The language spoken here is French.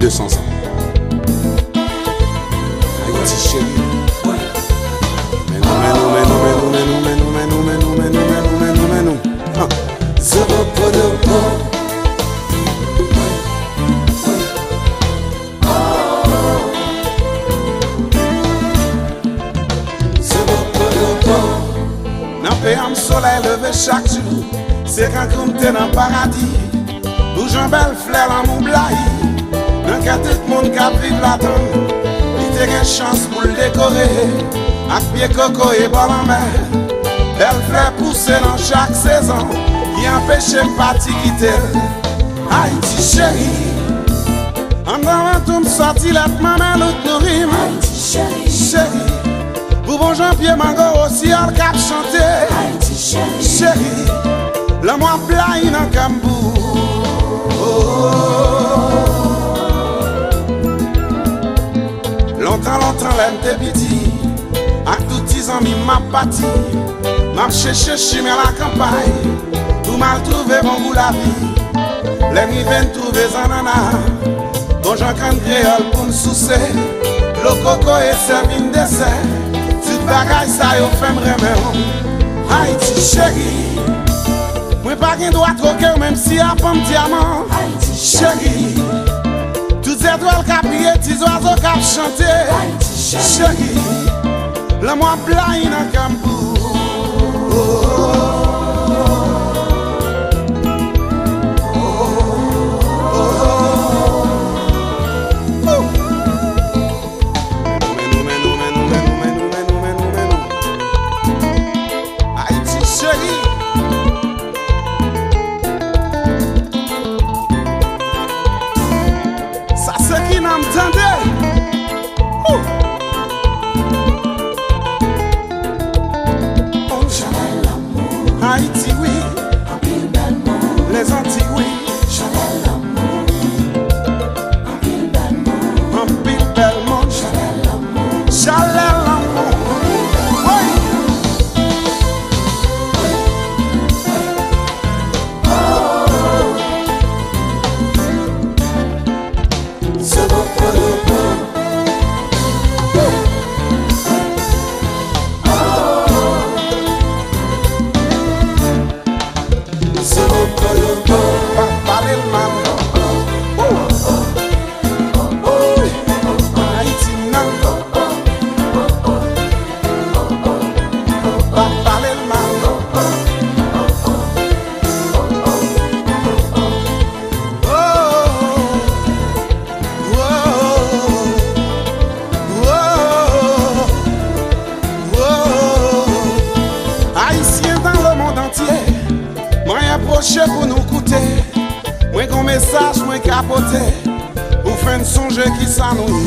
200 ans. Haïti chérie. Mais nous. Dans pays am soleil levé chaque jour, c'est quand comme t'es dans le paradis. Où j'en belle fleur en mon blaye. Dans qu'à tout le monde qui vive là-dedans, il te gagne chance pour le décorer. Avec pied coco et bol en mer. Belle fleur poussée dans chaque saison, qui empêche le parti quitter. Haïti chérie, en avant tout me sorti la maman l'autre nourrit. Haïti Chérie, pour bon Jean-Pierre Mango aussi al cap chanter. Haïti chérie, Chérie, le moi blaye dans Cambou. Longtemps l'aime te piti. Ak tout 10 ans mi m'a pati. M'a cherché mais la campagne. Tout mal trouvé bon goût la vie. Les mi viennent trouver zanana. Bon Jean can créole pour me soucer. Le coco et servi un dessert. Toute bagaille ça yo fait m'remer. Haïti chérie, moi pas gen droit troquer même si a pomme diamant. Haïti Chérie, toutes ces étoiles qui brillent, petits oiseaux qui chantent. Haïti Chérie, le moi blaye dans Cambou. Ça c'est qui n'a m'tendait. Haïti oui, les Antilles oui, un pile bel monde, chaleur l'amour, oui. Haïtiens dans le monde entier, moi approché pour nous coûter. Moi qu'on message, moi capoter, ou faire une songe qui ça nous.